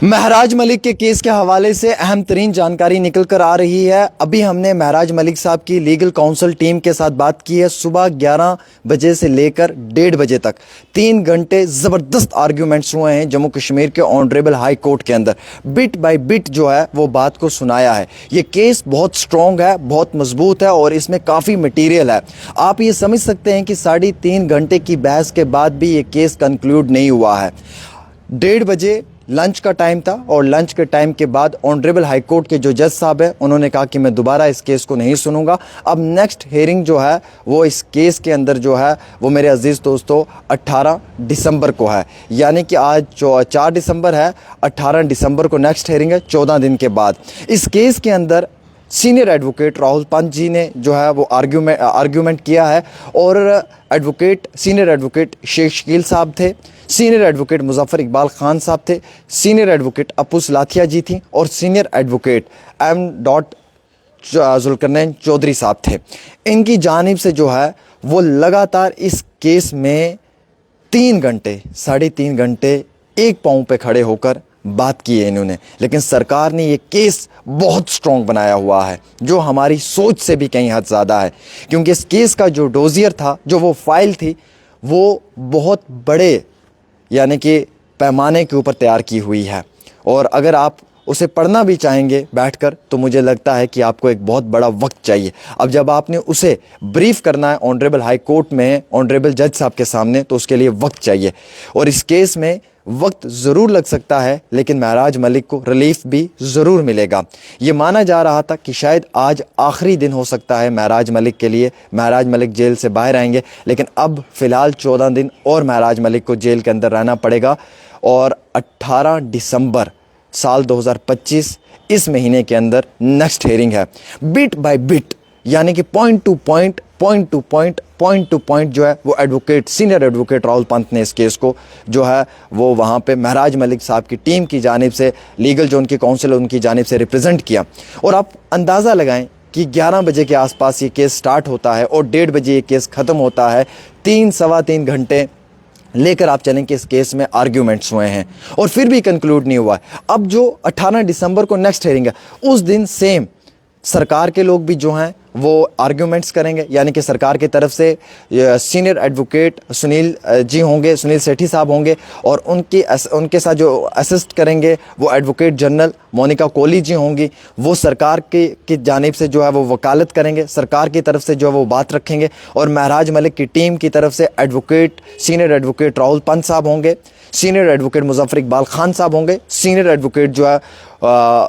महराज मलिक के केस के हवाले से अहम तरीन जानकारी निकल कर आ रही है। अभी हमने महराज मलिक साहब की लीगल काउंसिल टीम के साथ बात की है। सुबह 11 बजे से लेकर 1:30 बजे तक 3 घंटे ज़बरदस्त आर्ग्यूमेंट्स हुए हैं जम्मू कश्मीर के ऑनरेबल हाई कोर्ट के अंदर। बिट बाय बिट जो है वो बात को सुनाया है। ये केस बहुत स्ट्रॉन्ग है, बहुत मजबूत है और इसमें काफ़ी मटीरियल है। आप ये समझ सकते हैं कि 3.5 घंटे की बहस के बाद भी ये केस कंक्लूड नहीं हुआ है। 1:30 बजे लंच का टाइम था और लंच के टाइम के बाद ऑनरेबल हाई कोर्ट के जो जज साहब है उन्होंने कहा कि मैं दोबारा इस केस को नहीं सुनूंगा। अब नेक्स्ट हेयरिंग जो है वो इस केस के अंदर जो है वो मेरे अजीज़ दोस्तों 18 दिसंबर को है, यानी कि आज 4 दिसंबर है, 18 दिसंबर को नेक्स्ट हेयरिंग है, 14 दिन के बाद। इस केस के अंदर सीनियर एडवोकेट राहुल पंत जी ने जो है वो आर्ग्यूमेंट किया है और सीनियर एडवोकेट शेख शकील साहब थे, सीनियर एडवोकेट मुजफ्फर इकबाल खान साहब थे, सीनियर एडवोकेट अपू सलाथिया जी थी और senior advocate M. Zulqarnain Chaudhary sahab थे। इनकी जानिब से जो है वो लगातार इस केस में 3 घंटे 3.5 घंटे एक पाँव पे खड़े होकर बात की है इन्होंने। लेकिन सरकार ने ये केस बहुत स्ट्रॉन्ग बनाया हुआ है जो हमारी सोच से भी कहीं हद ज़्यादा है, क्योंकि इस केस का जो डोजियर था, जो वो फाइल थी, वो बहुत बड़े यानी कि पैमाने के ऊपर तैयार की हुई है। और अगर आप उसे पढ़ना भी चाहेंगे बैठकर तो मुझे लगता है कि आपको एक बहुत बड़ा वक्त चाहिए। अब जब आपने उसे ब्रीफ करना है ऑनरेबल हाई कोर्ट में ऑनरेबल जज साहब के सामने तो उसके लिए वक्त चाहिए और इस केस में वक्त ज़रूर लग सकता है, लेकिन महराज मलिक को रिलीफ भी ज़रूर मिलेगा। ये माना जा रहा था कि शायद आज आखिरी दिन हो सकता है महराज मलिक के लिए, महराज मलिक जेल से बाहर आएंगे, लेकिन अब फ़िलहाल 14 दिन और महराज मलिक को जेल के अंदर रहना पड़ेगा और 18 दिसंबर साल 2025 इस महीने के अंदर नेक्स्ट हेयरिंग है। बिट बाय बिट यानी कि पॉइंट टू पॉइंट जो है वो सीनियर एडवोकेट राहुल पंत ने इस केस को जो है वो वहाँ पे महराज मलिक साहब की टीम की जानिब से, लीगल जो उनकी काउंसिल है उनकी जानिब से रिप्रेजेंट किया। और आप अंदाज़ा लगाएं कि 11 बजे के आसपास ये केस स्टार्ट होता है और 1:30 बजे ये केस ख़त्म होता है। 3-3.25 घंटे लेकर आप चलें कि इस केस में आर्ग्यूमेंट्स हुए हैं और फिर भी कंक्लूड नहीं हुआ है। अब जो 18 दिसंबर को नेक्स्ट हेयरिंग है उस दिन सेम सरकार के लोग भी जो हैं वो आर्ग्यूमेंट्स करेंगे, यानी कि सरकार की तरफ से सीनियर एडवोकेट सुनील जी होंगे, सुनील सेठी साहब होंगे और उनके साथ जो असिस्ट करेंगे वो एडवोकेट जनरल मोनिका कोहली जी होंगी। वो सरकार की जानिब से जो है वो वकालत करेंगे, सरकार की तरफ से जो है वो बात रखेंगे और महराज मलिक की टीम की तरफ से सीनियर एडवोकेट राहुल पंत साहब होंगे, सीनियर एडवोकेट मुजफ्फर इकबाल खान साहब होंगे, सीनियर एडवोकेट जो है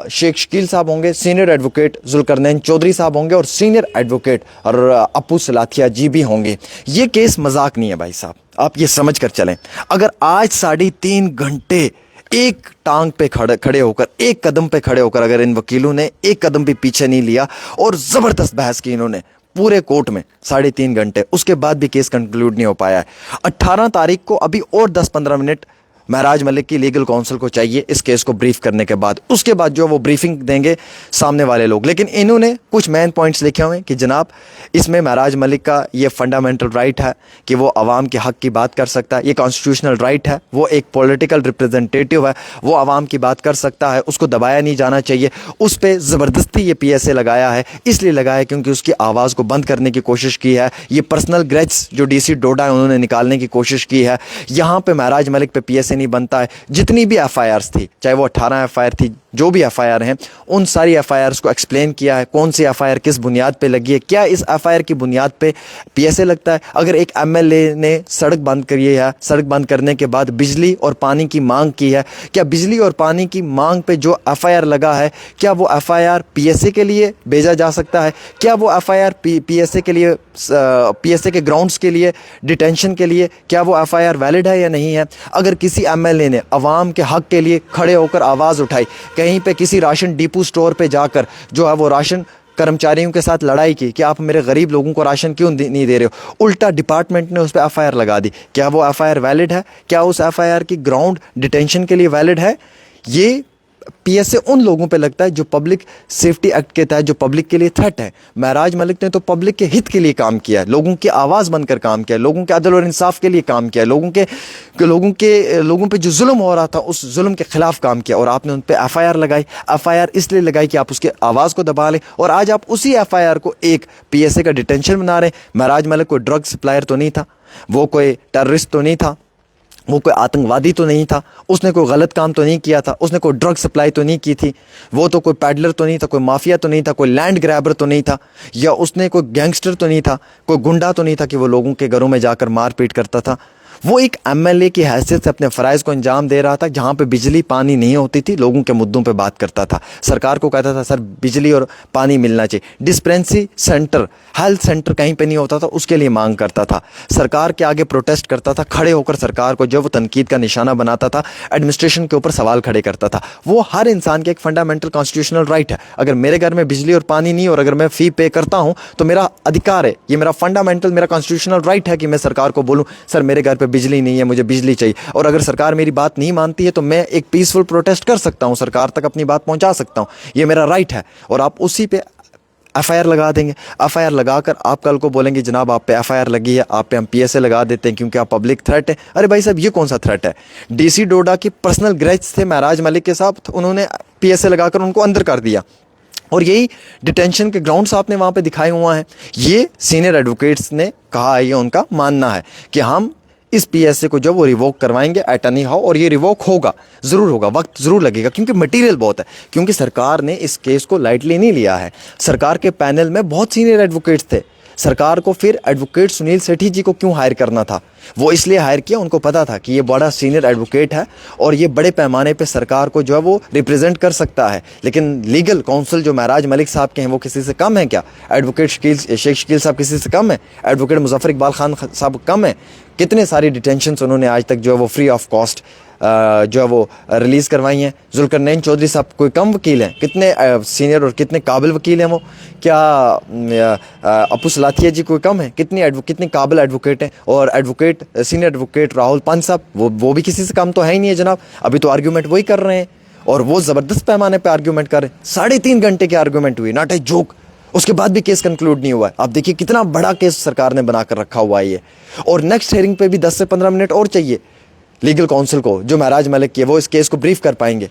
शेख शकील साहब होंगे, सीनियर एडवोकेट जुल्करनैन चौधरी साहब होंगे और सीनियर एडवोकेट और अपू सलाथिया जी भी होंगे। ये केस मजाक नहीं है भाई साहब, आप ये समझ कर चलें। अगर आज 3.5 घंटे एक टांग पे खड़े होकर, एक कदम पे खड़े होकर अगर इन वकीलों ने एक कदम भी पीछे नहीं लिया और ज़बरदस्त बहस की इन्होंने पूरे कोर्ट में 3.5 घंटे, उसके बाद भी केस कंक्लूड नहीं हो पाया है। 18 तारीख को अभी और 10-15 मिनट महराज मलिक की लीगल काउंसिल को चाहिए इस केस को ब्रीफ करने के बाद, उसके बाद जो वो ब्रीफिंग देंगे सामने वाले लोग। लेकिन इन्होंने कुछ मेन पॉइंट्स लिखे हुए हैं कि जनाब इसमें महराज मलिक का ये फंडामेंटल राइट है कि वो आवाम के हक़ की बात कर सकता है, ये कॉन्स्टिट्यूशनल राइट है, वो एक पॉलिटिकल रिप्रेजेंटेटिव है, वो आवाम की बात कर सकता है, उसको दबाया नहीं जाना चाहिए। उस पर ज़बरदस्ती ये PSA लगाया है, इसलिए लगाया है क्योंकि उसकी आवाज़ को बंद करने की कोशिश की है। ये पर्सनल ग्रज जो DC डोडा है उन्होंने निकालने की कोशिश की है। यहाँ पर महराज मलिक पे PSA नहीं बनता है। जितनी भी FIRs थी, चाहे वो 18 FIR थी, जो भी FIR हैं, उन सारी FIRs को एक्सप्लेन किया है कौन सी FIR किस बुनियाद पे लगी है, क्या इस FIR की बुनियाद पे PSA लगता है। अगर एक MLA ने सड़क बंद करी है, सड़क बंद करने के बाद बिजली और पानी की मांग की है, क्या बिजली और पानी की मांग पे जो FIR लगा है क्या वो FIR PSA के लिए भेजा जा सकता है? क्या वो FIR PSA के लिए, PSA के ग्राउंड्स के लिए, डिटेंशन के लिए, क्या वो FIR वैलिड है या नहीं है? अगर किसी MLA ने अवाम के हक़ के लिए खड़े होकर आवाज़ उठाई, कहीं पे किसी राशन डिपो स्टोर पे जाकर जो है वो राशन कर्मचारियों के साथ लड़ाई की कि आप मेरे गरीब लोगों को राशन क्यों नहीं दे रहे हो, उल्टा डिपार्टमेंट ने उस पर FIR लगा दी, क्या वो FIR वैलिड है? क्या उस FIR की ग्राउंड डिटेंशन के लिए वैलिड है? ये पीएसए उन लोगों पे लगता है जो पब्लिक सेफ्टी एक्ट के तहत, जो पब्लिक के लिए थ्रेट है। महराज मलिक ने तो पब्लिक के हित के लिए काम किया है, लोगों की आवाज़ बनकर काम किया है, लोगों के अदल और इंसाफ के लिए काम किया है, लोगों पे जो जुल्म हो रहा था उस जुल्म के खिलाफ काम किया। और आपने उन पे एफआईआर लगाई। एफआईआर इसलिए लगाई कि आप उसके आवाज़ को दबा लें, और आज आप उसी एफआईआर को एक पीएसए का डिटेंशन बना रहे हैं। महराज मलिक कोई ड्रग सप्लायर तो नहीं था, वो कोई टेररिस्ट तो नहीं था, वो कोई आतंकवादी तो नहीं था, उसने कोई गलत काम तो नहीं किया था, उसने कोई ड्रग सप्लाई तो नहीं की थी, वो तो कोई पैडलर तो नहीं था, कोई माफिया तो नहीं था, कोई लैंड ग्रैबर तो नहीं था, या उसने कोई गैंगस्टर तो नहीं था, कोई गुंडा तो नहीं था कि वो लोगों के घरों में जाकर मारपीट करता था। वो एक एमएलए की हैसियत से अपने फ़राइज़ को अंजाम दे रहा था। जहाँ पे बिजली पानी नहीं होती थी, लोगों के मुद्दों पे बात करता था, सरकार को कहता था सर बिजली और पानी मिलना चाहिए। डिस्पेंसरी सेंटर, हेल्थ सेंटर कहीं पे नहीं होता था, उसके लिए मांग करता था, सरकार के आगे प्रोटेस्ट करता था, खड़े होकर सरकार को जो वो तनकीद का निशाना बनाता था, एडमिनिस्ट्रेशन के ऊपर सवाल खड़े करता था। वो हर इंसान के एक फंडामेंटल कॉन्स्टिट्यूशनल राइट है। अगर मेरे घर में बिजली और पानी नहीं और अगर मैं फ़ी पे करता हूँ तो मेरा अधिकार है, ये मेरा फंडामेंटल, मेरा कॉन्स्टिट्यूशनल राइट है कि मैं सरकार को बोलूँ सर मेरे घर पे बिजली नहीं है, मुझे बिजली चाहिए। और अगर सरकार मेरी बात नहीं मानती है तो मैं एक पीसफुल प्रोटेस्ट कर सकता हूं, सरकार तक अपनी बात पहुंचा सकता हूं, ये मेरा राइट है। और आप उसी पे एफआईआर लगा देंगे। एफआईआर लगाकर आप कल को बोलेंगे जनाब आप पे एफआईआर लगी है, आप पे हम पीएसए लगा देते हैं क्योंकि आप पब्लिक थ्रेट है। अरे भाई साहब ये कौन सा थ्रेट है? डीसी डोडा की पर्सनल ग्रज थे महराज मलिक के साथ, उन्होंने पीएसए लगाकर उनको अंदर कर दिया, और यही डिटेंशन के ग्राउंड्स आपने वहाँ पे दिखाए हुआ हैं। ये सीनियर एडवोकेट्स ने कहा है, ये उनका मानना है कि हम इस पीएसए को जो वो रिवोक करवाएंगे एट एनी हाउ, और ये रिवोक होगा, ज़रूर होगा, वक्त ज़रूर लगेगा क्योंकि मटेरियल बहुत है, क्योंकि सरकार ने इस केस को लाइटली नहीं लिया है। सरकार के पैनल में बहुत सीनियर एडवोकेट्स थे। सरकार को फिर एडवोकेट सुनील सेठी जी को क्यों हायर करना था? वो इसलिए हायर किया, उनको पता था कि ये बड़ा सीनियर एडवोकेट है और ये बड़े पैमाने पे सरकार को जो है वो रिप्रेजेंट कर सकता है। लेकिन लीगल काउंसिल जो महराज मलिक साहब के हैं वो किसी से कम है क्या? एडवोकेट शेख शकील साहब किसी से कम है? एडवोकेट मुजफ्फर इकबाल खान साहब कम है? कितने सारी डिटेंशंस उन्होंने आज तक जो है वो फ्री ऑफ कॉस्ट जो है वो रिलीज़ करवाई हैं। जुल्करनैन चौधरी साहब कोई कम वकील हैं? कितने सीनियर और कितने काबिल वकील हैं वो? क्या अपू सलाथिया जी कोई कम है? कितनी काबिल एडवोकेट हैं? और सीनियर एडवोकेट राहुल पंत साहब वो भी किसी से कम तो है ही नहीं है जनाब। अभी तो आर्ग्यूमेंट वही कर रहे हैं और वो ज़बरदस्त पैमाने पर आर्ग्यूमेंट कर रहे हैं। 3.5 घंटे की आर्ग्यूमेंट हुई, नॉट ए जोक। उसके बाद भी केस कंक्लूड नहीं हुआ है। आप देखिए कितना बड़ा केस सरकार ने बनाकर रखा हुआ है ये। और नेक्स्ट हेयरिंग पे भी 10 से 15 मिनट और चाहिए लीगल काउंसिल को, जो महराज मलिक की है, वो इस केस को ब्रीफ कर पाएंगे।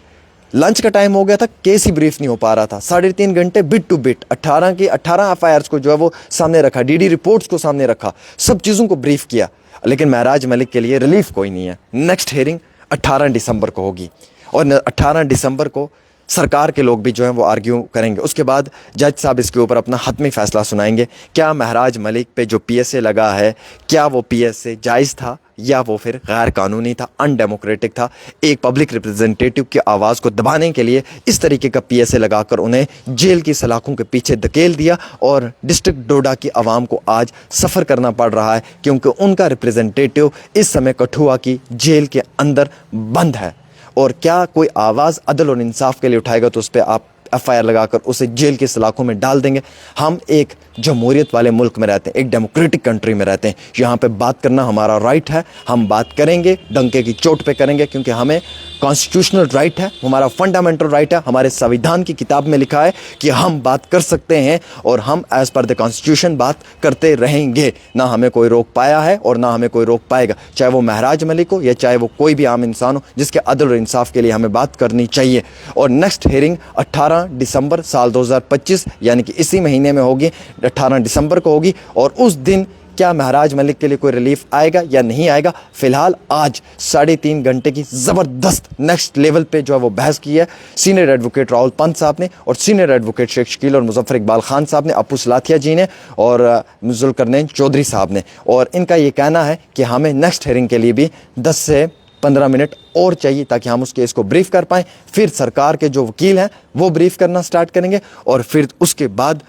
लंच का टाइम हो गया था, केस ही ब्रीफ नहीं हो पा रहा था। 3.5 घंटे बिट टू बिट 18 एफआईआर्स को जो है वो सामने रखा, डीडी रिपोर्ट्स को सामने रखा, सब चीज़ों को ब्रीफ किया, लेकिन महराज मलिक के लिए रिलीफ कोई नहीं है। नेक्स्ट हेयरिंग 18 दिसंबर को होगी और 18 दिसंबर को सरकार के लोग भी जो हैं वो आर्ग्यू करेंगे। उसके बाद जज साहब इसके ऊपर अपना हतमी फैसला सुनाएंगे। क्या महराज मलिक पे जो पीएसए लगा है, क्या वो पीएसए जायज़ था या वो फिर गैर कानूनी था, अनडेमोक्रेटिक था? एक पब्लिक रिप्रेजेंटेटिव की आवाज़ को दबाने के लिए इस तरीके का पीएसए लगाकर उन्हें जेल की सलाखों के पीछे धकेल दिया और डिस्ट्रिक्ट डोडा की आवाम को आज सफ़र करना पड़ रहा है क्योंकि उनका रिप्रेजेंटेटिव इस समय कठुआ की जेल के अंदर बंद है। और क्या कोई आवाज़ अदल और इंसाफ के लिए उठाएगा तो उस पर आप एफआईआर लगाकर उसे जेल की सलाखों में डाल देंगे? हम एक जमहूरियत वाले मुल्क में रहते हैं, एक डेमोक्रेटिक कंट्री में रहते हैं। यहाँ पे बात करना हमारा राइट है, हम बात करेंगे, डंके की चोट पे करेंगे, क्योंकि हमें कॉन्स्टिट्यूशनल राइट है, हमारा फंडामेंटल राइट है। हमारे संविधान की किताब में लिखा है कि हम बात कर सकते हैं और हम एज़ पर द कॉन्स्टिट्यूशन बात करते रहेंगे। ना हमें कोई रोक पाया है और ना हमें कोई रोक पाएगा, चाहे वो महराज मलिक हो या चाहे वो कोई भी आम इंसान हो, जिसके अदल और इंसाफ के लिए हमें बात करनी चाहिए। और नेक्स्ट हेयरिंग 18 दिसंबर साल 2025 यानी कि इसी महीने में होगी, 18 दिसंबर को होगी। और उस दिन क्या महराज मलिक के लिए कोई रिलीफ आएगा या नहीं आएगा? फिलहाल आज 3.5 घंटे की ज़बरदस्त नेक्स्ट लेवल पे जो है वो बहस की है सीनियर एडवोकेट राहुल पंत साहब ने और सीनियर एडवोकेट शेख शकील और मुजफ्फर इकबाल खान साहब ने, अपू सलाथिया जी ने और जुल्करनैन चौधरी साहब ने। और इनका ये कहना है कि हमें नेक्स्ट हेयरिंग के लिए भी 10 से 15 मिनट और चाहिए ताकि हम उस केस को ब्रीफ कर पाएँ। फिर सरकार के जो वकील हैं वो ब्रीफ करना स्टार्ट करेंगे और फिर उसके बाद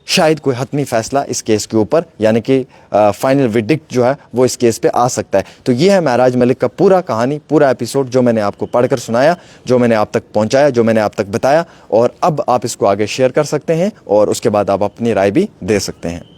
शायद कोई हतमी फैसला इस केस के ऊपर यानी कि फाइनल विडिक्ट जो है वो इस केस पे आ सकता है। तो ये है महराज मलिक का पूरा कहानी, पूरा एपिसोड जो मैंने आपको पढ़कर सुनाया, जो मैंने आप तक पहुंचाया, जो मैंने आप तक बताया। और अब आप इसको आगे शेयर कर सकते हैं और उसके बाद आप अपनी राय भी दे सकते हैं।